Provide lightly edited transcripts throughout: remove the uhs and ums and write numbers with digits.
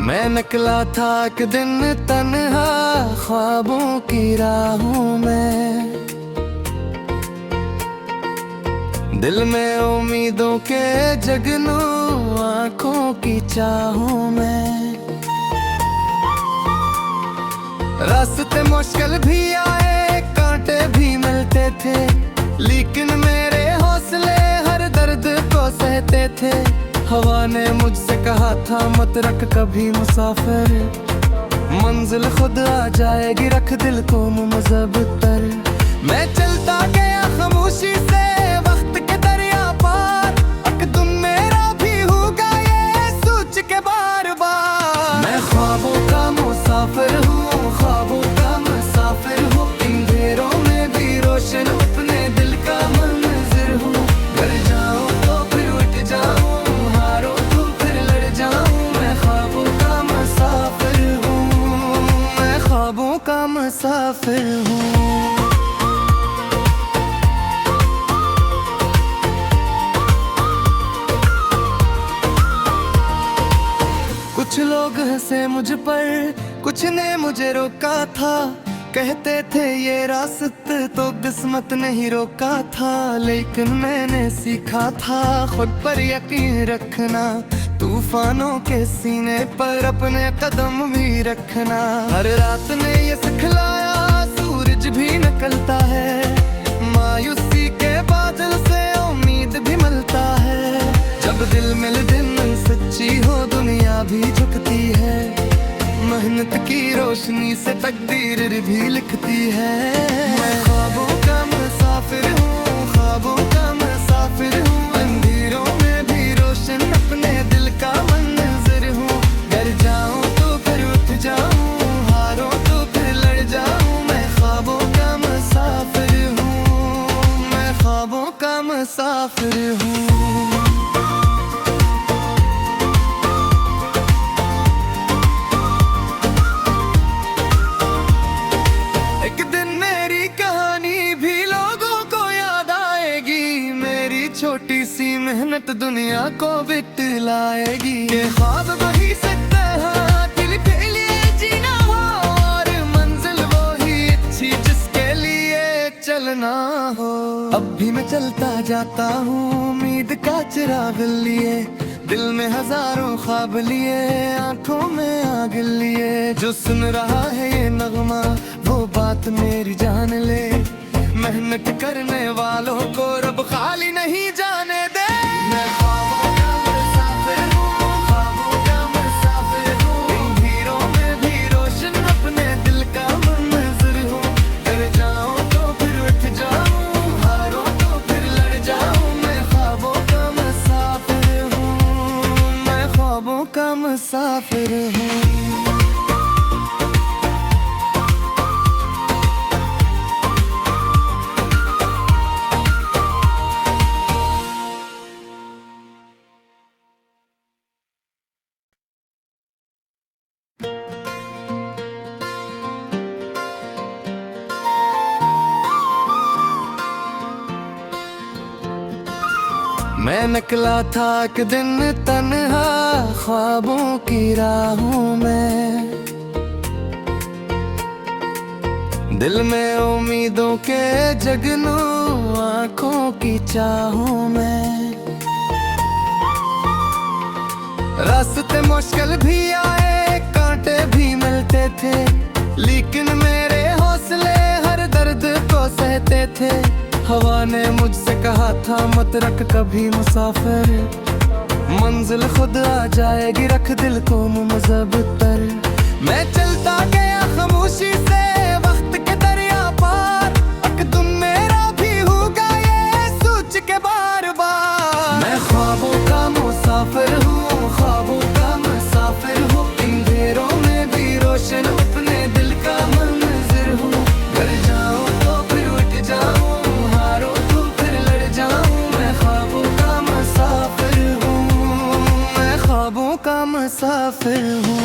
मैं निकला था एक दिन तन्हा ख्वाबों की राहों में, दिल में उम्मीदों के जगनू आंखों की चाहों में। रास्ते मुश्किल भी आए, कांटे भी मिलते थे, लेकिन मेरे हौसले हर दर्द को सहते थे। हवा ने मुझसे कहा था मत रख कभी मुसाफिर, मंजिल खुद आ जाएगी, रख दिल को मुमज़्ज़ब तर। मैं चलता गया खामोशी से वक्त के दरिया पार, अक़दम मेरा भी होगा ये सोच के बार बार। मैं ख्वाबों का मुसाफिर हूँ, ख्वाबों का मुसाफिर हूँ, अंधेरों में भी रोशन अपने दिल का मंज़िल हूँ। गर जाऊँ तो फिर उठ जाऊँ, हारो तो फिर लड़ जाऊँ। मैं ख्वाबों का मुसाफिर हूँ, मैं ख्वाबों का मुसाफिर हूँ। कुछ लोग हंसे मुझ पर, कुछ ने मुझे रोका था, कहते थे ये रास्ते तो किस्मत नहीं रोका था। लेकिन मैंने सीखा था खुद पर यकीन रखना, तूफानों के सीने पर अपने कदम भी रखना। हर रात ने ये सिखलाया सूरज भी निकलता है, मायूसी के बादल से उम्मीद भी मिलता है। जब दिल मिल दिन सच्ची हो दुनिया भी झुकती है, मेहनत की रोशनी से तकदीर भी लिखती है। मैं ख्वाबों का मुसाफिर हूँ, ख्वाबों का मुसाफिर हूँ, अंधेरों में भी रोशन अपने दिल का मंज़िल हूँ। गर जाऊँ तो फिर उठ जाऊँ, हारो तो फिर लड़ जाऊँ। मैं ख्वाबों का मुसाफिर हूँ, मैं ख्वाबों का मुसाफिर हूँ। छोटी सी मेहनत दुनिया को बिटलाएगी। ये ख्वाब वही सकता है दिल के लिए जीना हो, और मंजिल वो ही अच्छी जिसके लिए चलना हो। अब भी मैं चलता जाता हूँ उम्मीद का चिराग लिए, दिल में हजारों ख्वाब लिए, आंखों में आग लिए। जो सुन रहा है ये नगमा वो बात मेरी जान ले, मेहनत करने वालों को रब खाली नहीं जाने दे। मैं ख्वाबों का मुसाफिर हूँ, ख्वाबों का मुसाफिर हूँ, अंधेरों में भी रोशन अपने दिल का मंज़िल हूँ। गर जाऊँ तो फिर उठ जाऊँ, हारो तो फिर लड़ जाऊँ। मैं ख्वाबों का मुसाफिर हूँ, मैं ख्वाबों का मुसाफिर हूँ। मैं निकला था एक दिन तन्हा ख्वाबों की राहों में, दिल में उम्मीदों के जगनू आंखों की चाहों में। रास्ते मुश्किल भी आए, कांटे भी मिलते थे, लेकिन मेरे हौसले हर दर्द को सहते थे। हवा ने मुझसे कहा था मत रख कभी मुसाफिर, मंजिल खुद आ जाएगी, रख दिल को मुमज़्ज़ब तर। मैं चलता गया खामोशी से वक्त के दरिया पार, अक़दम मेरा भी होगा ये सोच के बार बार। मैं ख्वाबों का मुसाफिर हूँ, ख्वाबों का मुसाफिर हूँ, अंधेरों में भी रोशन अपने दिल का मंज़िल हूँ। गर जाऊँ तो फिर उठ जाऊँ, ख्वाबों का मुसाफिर हूँ।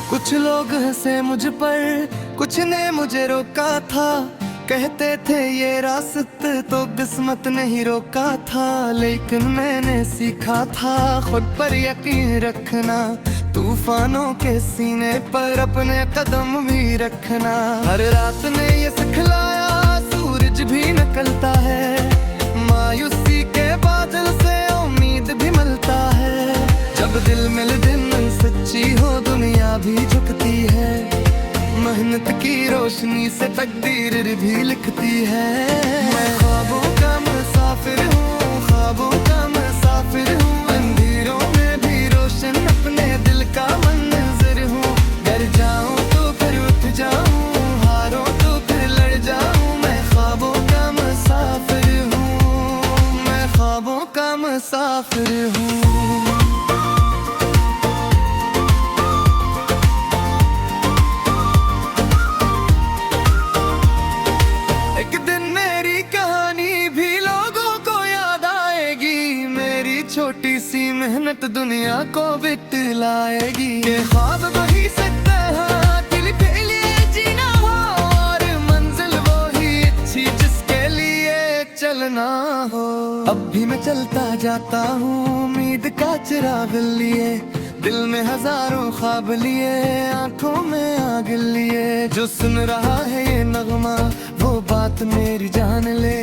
कुछ लोग हंसे मुझ पर, कुछ ने मुझे रोका था, कहते थे ये रास्त तो किस्मत नहीं रोका था, लेकिन मैंने सीखा था खुद पर यकीन रखना। तूफानों के सीने पर अपने कदम भी रखना। हर रात ने ये सिखलाया सूरज भी निकलता है, मायूसी के बादल से उम्मीद भी मिलता है। जब दिल मिल दिन सच्ची हो दुनिया भी झुकती है, मेहनत की रोशनी से तकदीर भी लिखती है। मैं ख्वाबों का मुसाफिर हूँ, ख्वाबों का मुसाफिर हूँ। अंधेरों में भी रोशन अपने दिल का मंज़िर हूँ। गर जाऊँ तो फिर उठ जाऊँ, हारूं तो फिर लड़ जाऊँ। मैं ख्वाबों का मुसाफिर हूँ, मैं ख्वाबों का मुसाफिर हूँ। छोटी सी मेहनत दुनिया को बिटलाएगी। ये ख्वाब वही सकता है दिल के लिए जीना हो, और मंजिल वो ही अच्छी जिसके लिए चलना हो। अब भी मैं चलता जाता हूँ उम्मीद का चिराग लिए, दिल में हजारों ख्वाब लिए, आंखों में आग लिए। जो सुन रहा है ये नगमा वो बात मेरी जान ले,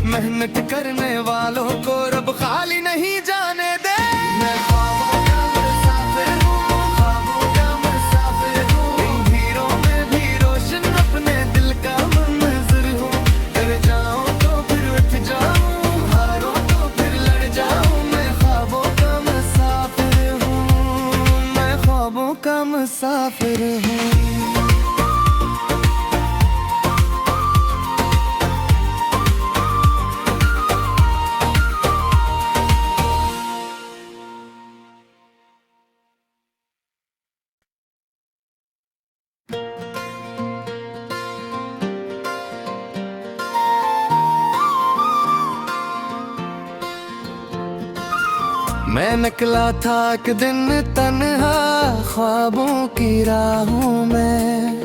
मेहनत करने वालों को रब खाली नहीं जाने दे। मैं ख्वाबों का मुसाफिर हूँ, ख्वाबों का मुसाफिर हूँ। इन भीड़ों में भी रोशन अपने दिल का मंज़िर हूँ। डर जाऊँ तो फिर उठ जाऊँ, हारूं तो फिर लड़ जाऊँ। मैं ख्वाबों का मुसाफिर हूँ, मैं ख्वाबों का मुसाफिर हूँ। मैं निकला था एक दिन तन्हा ख्वाबों की राहों में,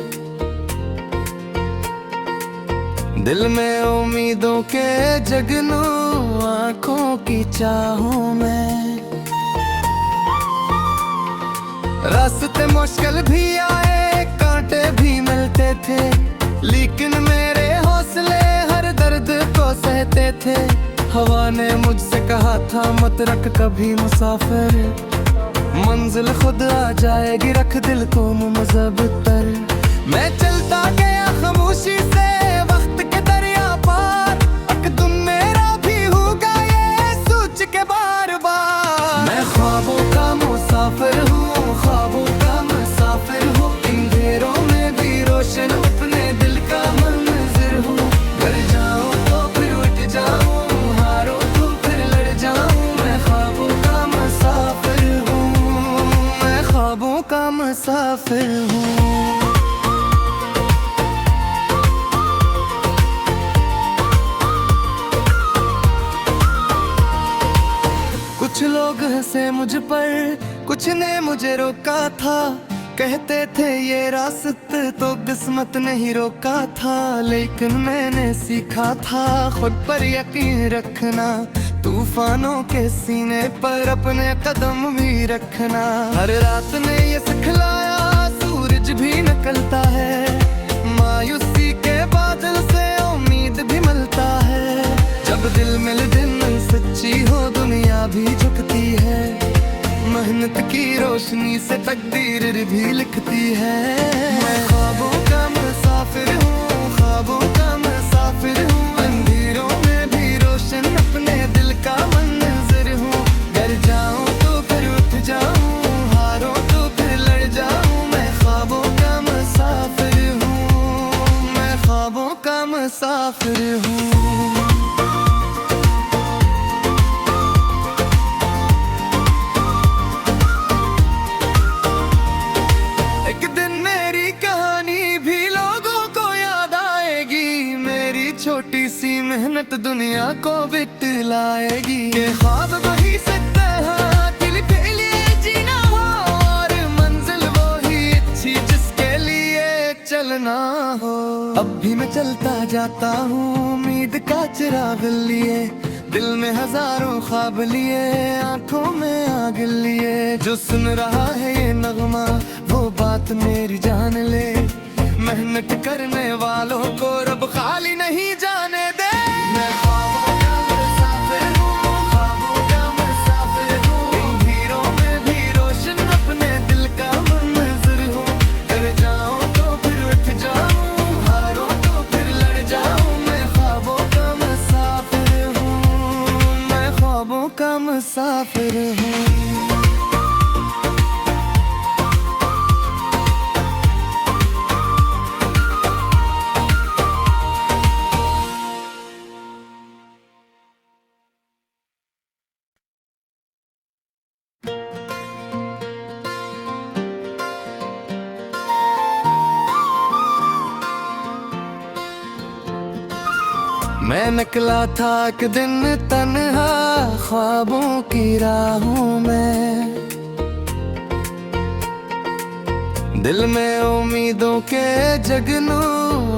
दिल में उम्मीदों के जगनू आंखों की चाहों में। रास्ते मुश्किल भी आए, कांटे भी मिलते थे, लेकिन मेरे हौसले हर दर्द को सहते थे। हवा ने मुझसे कहा था मत रख कभी मुसाफिर, मंजिल खुद आ जाएगी रख दिल को मुज़ब्तर। मैं चलता गया खामोशी से वक्त के दरिया पार, अकदम मेरा भी होगा ये सोच के बार बार। मैं ख्वाबों का मुसाफिर हूँ, ख्वाबों का मुसाफिर हूँ। अंधेरों में भी रोशन अपने दिल का मंज़िर हूँ। घर जाऊँ तो फिर उठ जाऊँ, का मुसाफिर हूँ। कुछ लोग हंसे मुझ पर, कुछ ने मुझे रोका था। कहते थे ये रास्त तो किस्मत नहीं रोका था, लेकिन मैंने सीखा था खुद पर यकीन रखना। तूफानों के सीने पर अपने कदम भी रखना। हर रात ने ये सिखलाया सूरज भी निकलता है, मायूसी के बादल से उम्मीद भी मिलता है। जब दिल मिल दिन सच्ची हो दुनिया भी झुकती है, मेहनत की रोशनी से तकदीर भी लिखती है। मैं ख्वाबों का मुसाफिर हूँ, ख्वाबों का मुसाफिर हूँ। अंधेरों में भी रोशन अपने दिल का मंज़िर हूँ। गर जाऊँ तो फिर उठ जाऊँ, हारूं तो फिर लड़ जाऊँ। मैं ख्वाबों का मुसाफिर हूँ, मैं ख्वाबों का मुसाफिर हूँ। छोटी सी मेहनत दुनिया को बिटलाएगी। ये ख्वाब वही सकता है दिल के लिए जीना हो, और मंजिल वो ही अच्छी जिसके लिए चलना हो। अब भी मैं चलता जाता हूँ उम्मीद का चिराग लिए, दिल में हजारों ख्वाब लिए, आंखों में आग लिए। जो सुन रहा है ये नगमा वो बात मेरी जान ले, मेहनत करने वालों को रब खाली नहीं जाने दे। मैं ख्वाबों का मुसाफिर हूँ, ख्वाबों का मुसाफिर हूँ, इन हीरों में भी रोशन अपने दिल का मंज़र हूँ। डर जाऊँ तो फिर उठ जाऊँ, हारूँ तो फिर लड़ जाऊँ। मैं ख्वाबों का मुसाफिर हूँ, मैं ख्वाबों का मुसाफिर हूँ। मैं निकला था एक दिन तन्हा ख्वाबों की राहों में, दिल में उम्मीदों के जगनू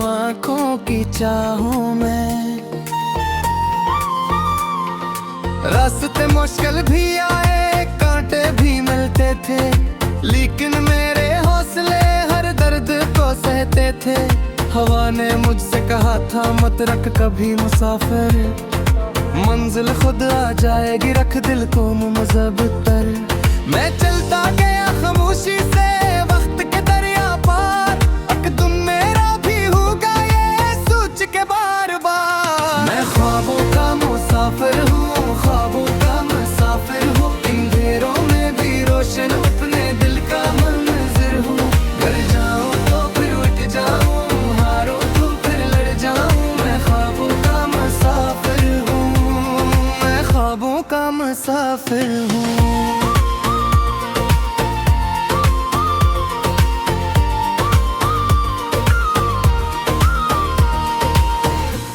आंखों की चाहों में। रास्ते मुश्किल भी आए, कांटे भी मिलते थे, लेकिन मेरे हौसले हर दर्द को सहते थे। हवा ने मुझसे कहा था मत रख कभी मुसाफिर, मंजिल खुद आ जाएगी, रख दिल को मुमज़्ज़ब तर। मैं चलता गया खामोशी से वक्त के दरिया पार, अकदम मेरा भी होगा ये सोच के बार बार। मैं ख्वाबों का मुसाफिर हूँ, ख्वाबों का मुसाफिर हूँ, अंधेरों में भी रोशन अपने दिल का मंज़र हूँ। घर जाऊँ तो फिर उठ जाऊँ, का मुसाफिर हूँ।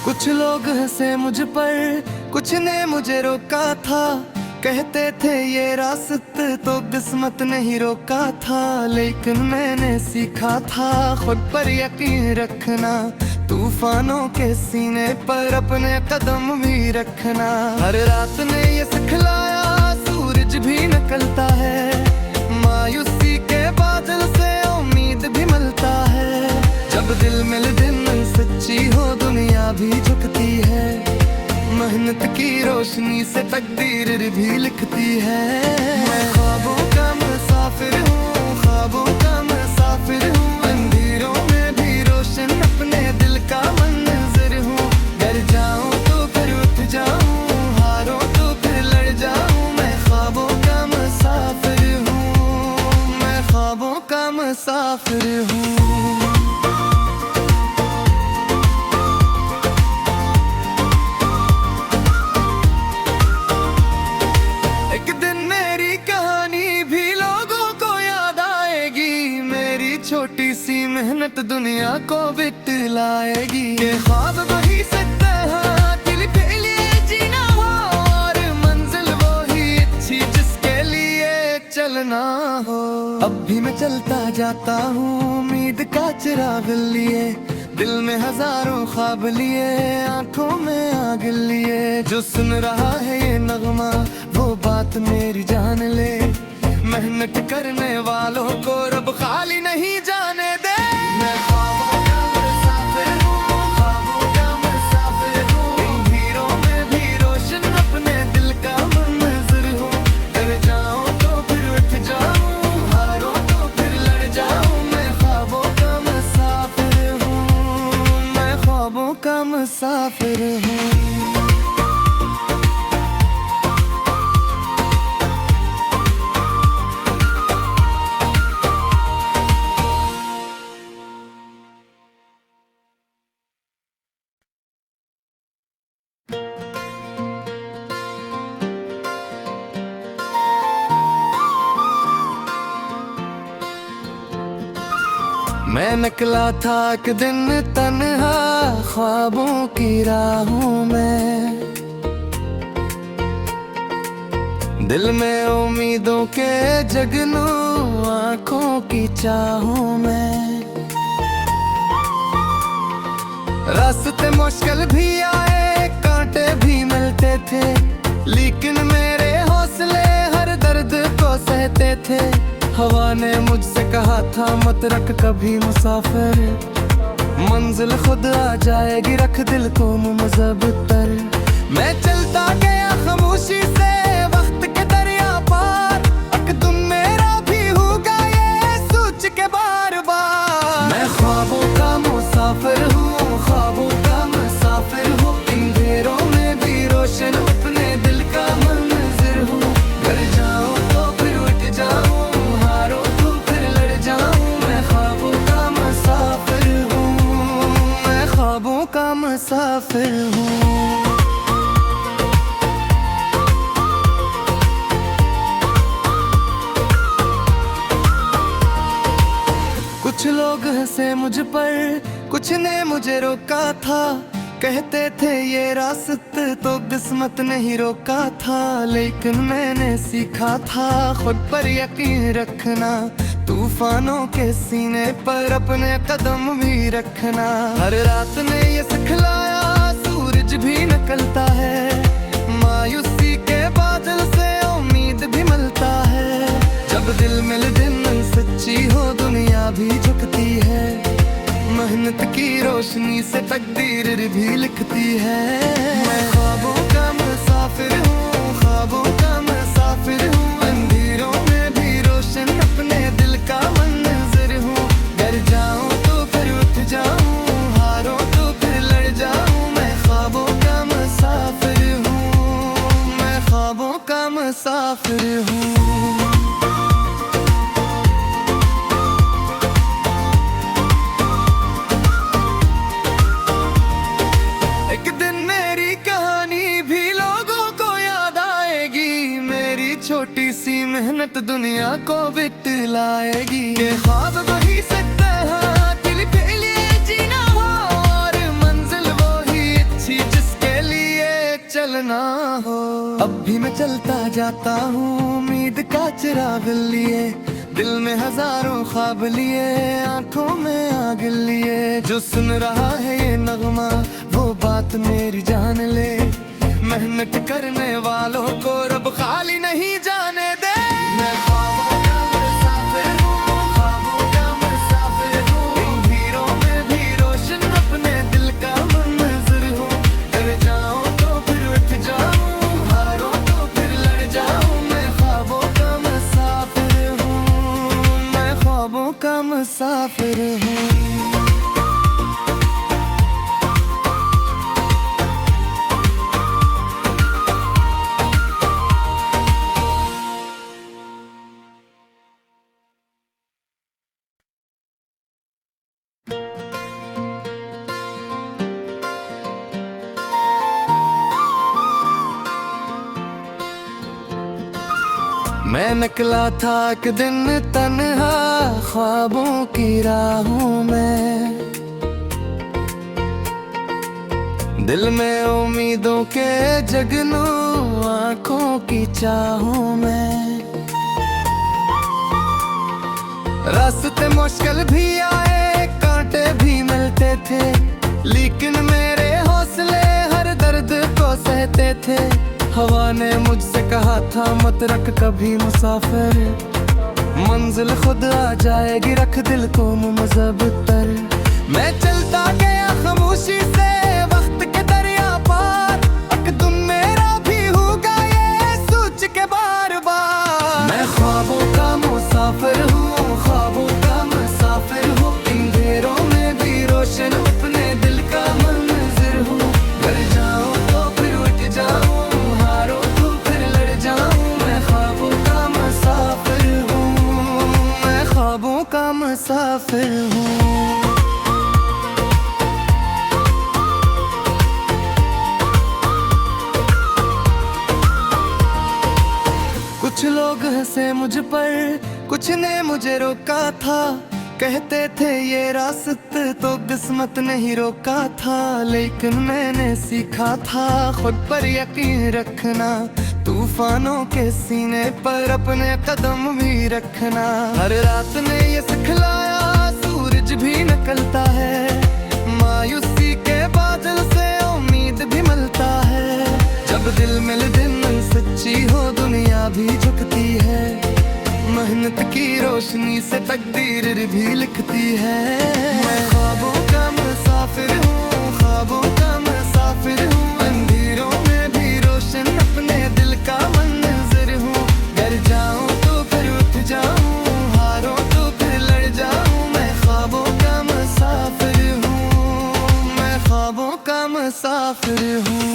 कुछ लोग हंसे मुझ पर, कुछ ने मुझे रोका था, कहते थे ये रास्ते तो किस्मत नहीं रोका था। लेकिन मैंने सीखा था खुद पर यकीन रखना, तूफानों के सीने पर अपने कदम भी रखना। हर रात ने ये सिखलाया सूरज भी निकलता है, मायूसी के बादल से उम्मीद भी मिलता है। जब दिल मिल दिन सच्ची हो दुनिया भी झुकती है, मेहनत की रोशनी से तकदीर भी लिखती है। मैं ख्वाबों का मुसाफिर हूँ, ख्वाबों का मुसाफिर हूँ, अंधेरों में भी रोशन अपने दिल का मंज़र हूँ। डर जाऊँ तो फिर उठ जाऊँ, हारूँ तो फिर लड़ जाऊँ। मैं ख्वाबों का मुसाफिर हूँ, मैं ख्वाबों का मुसाफिर हूँ। छोटी सी मेहनत दुनिया को बितलाएगी। ये ख्वाब वही सकता है दिल के लिए जीना हो, और मंजिल वो ही अच्छी जिसके लिए चलना हो। अब भी मैं चलता जाता हूँ उम्मीद का चिराग लिए, दिल में हजारों ख्वाब लिए, आंखों में आग लिए। जो सुन रहा है ये नगमा वो बात मेरी जान ले, मेहनत करने वालों को रब खाली नहीं जाने दे। मैं ख्वाबों का मुसाफिर हूँ, ख्वाबों का मुसाफिर हूँ, इन हीरों में भी रोशन अपने दिल का मंज़र हूँ। डर जाऊँ तो फिर उठ जाऊँ, हारूँ तो फिर लड़ जाऊँ। मैं ख्वाबों का मुसाफिर हूँ, मैं ख्वाबों का मुसाफिर हूँ। मैं निकला था एक दिन तन्हा ख्वाबों की राहों में, दिल में उम्मीदों के जगनू आंखों की चाहों में। रास्ते मुश्किल भी आए, कांटे भी मिलते थे, लेकिन मेरे हौसले हर दर्द को सहते थे। हवा ने मुझसे कहा था मत रख कभी मुसाफिर, मंजिल खुद आ जाएगी, रख दिल को मुमज़ब तर। मैं चलता गया खामोशी से वक्त के दरिया पार, अक तुम मेरा भी होगा ये सोच के बार बार। मैं ख्वाबों का मुसाफिर हूँ, ख्वाबों का मुसाफिर हूँ, अंधेरों में भी रोशन अपने दिल का मंज़िल हूँ। गर जाऊँ तो फिर उठ जाऊँ, हारो तो फिर लड़ जाऊँ। मैं ख्वाबों का मुसाफिर हूँ, मैं ख्वाबों का मुसाफिर हूँ। कुछ लोग हंसे मुझ पर, कुछ ने मुझे रोका था, कहते थे ये रास्ते तो किस्मत नहीं रोका था। लेकिन मैंने सीखा था खुद पर यकीन रखना, तूफानों के सीने पर अपने कदम भी रखना। हर रात ने ये सिखलाया सूरज भी निकलता है, मायूसी के बादल से उम्मीद भी मिलता है। जब दिल मिल दिन सच्ची हो दुनिया भी झुकती है, मेहनत की रोशनी से तकदीर भी लिखती है। मैं ख्वाबों का मुसाफिर हूँ, ख्वाबों का मुसाफिर हूँ, अंधेरों में भी रोशन अपने दिल का मंज़िल हूँ। गर जाऊँ तो फिर उठ जाऊँ, हारो तो फिर लड़ जाऊँ। मैं ख्वाबों का मुसाफिर हूँ, मैं ख्वाबों का मुसाफिर हूँ। छोटी सी मेहनत दुनिया को बिटलाएगी। ये ख्वाब वही सकता है दिल के लिए जीना हो, और मंजिल वो ही अच्छी जिसके लिए चलना हो। अब भी मैं चलता जाता हूँ उम्मीद का चिराग लिए, दिल में हजारों ख्वाब लिए, आंखों में आग लिए। जो सुन रहा है ये नगमा वो बात मेरी जान ले, मेहनत करने वालों को रब खाली नहीं जाने दे। मैं ख्वाबों का मुसाफिर हूँ, ख्वाबों का मुसाफिर हूँ, अंधेरों में भी रोशन अपने दिल का मंज़िल हूँ। कर जाऊँ तो फिर उठ जाऊँ, हारो तो फिर लड़ जाऊँ। मैं ख्वाबों का मुसाफिर हूँ, मैं ख्वाबों का मुसाफिर हूँ। मैं निकला था एक दिन तन्हा ख्वाबों की राहों में, दिल में उम्मीदों के जगनू आंखों की चाहों में। रास्ते मुश्किल भी आए, कांटे भी मिलते थे, लेकिन मेरे हौसले हर दर्द को सहते थे। हवा ने मुझसे कहा था मत रख कभी मुसाफिर, मंजिल खुद आ जाएगी, रख दिल को मुमज़ब तर। मैं चलता गया खामोशी से वक्त के दरिया पार, अक तुम मेरा भी होगा ये सोच के बार बार। मैं ख्वाबों का मुसाफिर हूँ, ख्वाबों का मुसाफिर हूँ, अंधेरों में भी रोशन अपने दिल का मंज़िल हूँ। गर जाऊँ तो फिर उठ जाऊँ, हारो तो फिर लड़ जाऊँ। मैं ख्वाबों का मुसाफिर हूँ, मैं ख्वाबों का मुसाफिर हूँ। कुछ लोग हंसे मुझ पर, कुछ ने मुझे रोका था, कहते थे ये रास्ते तो किस्मत नहीं रोका था। लेकिन मैंने सीखा था खुद पर यकीन रखना, तूफानों के सीने पर अपने कदम भी रखना। हर रात ने ये सिखलाया सूरज भी निकलता है, मायूसी के बादल से उम्मीद भी मिलता है। जब दिल मिल दिन सच्ची हो दुनिया भी झुकती है। मेहनत की रोशनी से तकदीर भी लिखती है। मैं ख्वाबों का मुसाफिर हूँ, ख्वाबों का मुसाफिर हूँ। अंधेरों में भी रोशन अपने दिल का मंज़िर हूँ। गर जाऊँ तो फिर उठ जाऊँ, हारूं तो फिर लड़ जाऊँ। मैं ख्वाबों का मुसाफिर हूँ, मैं ख्वाबों का मुसाफिर हूँ।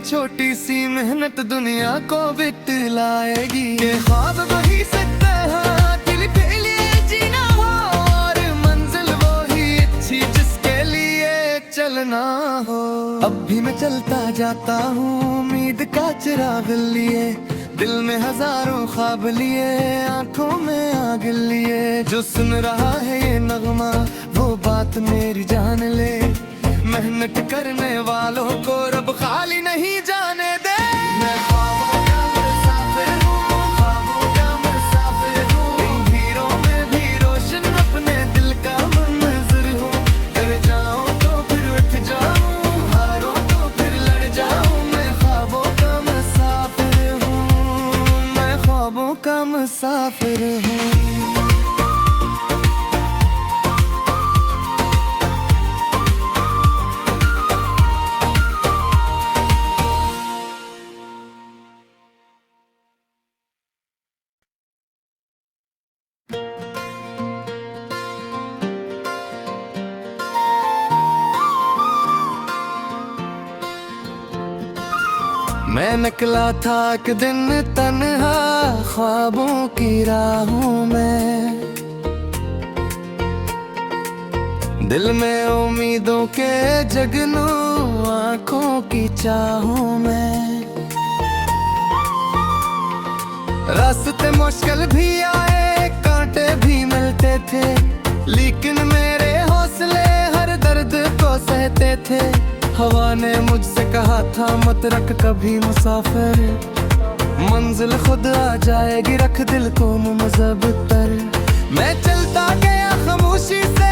छोटी सी मेहनत दुनिया को बितलाएगी। ये ख्वाब वही सकता है दिल के लिए जीना हो, और मंजिल वो ही अच्छी जिसके लिए चलना हो। अब भी मैं चलता जाता हूँ उम्मीद का चिराग लिए। दिल में हजारों ख्वाब लिए, आंखों में आग लिए। जो सुन रहा है ये नगमा वो बात मेरी जान ले। मेहनत करने वालों को रब खाली नहीं जाने दे। मैं ख्वाबों का मुसाफिर हूँ, ख्वाबों का मुसाफिर हूँ। अंधेरों में भी रोशन अपने दिल का मंज़िर हूँ। कर जाऊँ तो फिर उठ जाऊँ, हारूं तो फिर लड़ जाऊँ। मैं ख्वाबों का मुसाफिर हूँ, मैं ख्वाबों का मुसाफिर हूँ। मैं निकला था एक दिन तन्हा ख्वाबों की राहों में। दिल में उम्मीदों के जगनू आंखों की चाहों में। रास्ते मुश्किल भी आए, कांटे भी मिलते थे, लेकिन मेरे हौसले हर दर्द को सहते थे। हवा ने मुझसे कहा था मत रख कभी मुसाफिर, मंजिल खुद आ जाएगी, रख दिल को मुज़ब्तर। मैं चलता गया खामोशी से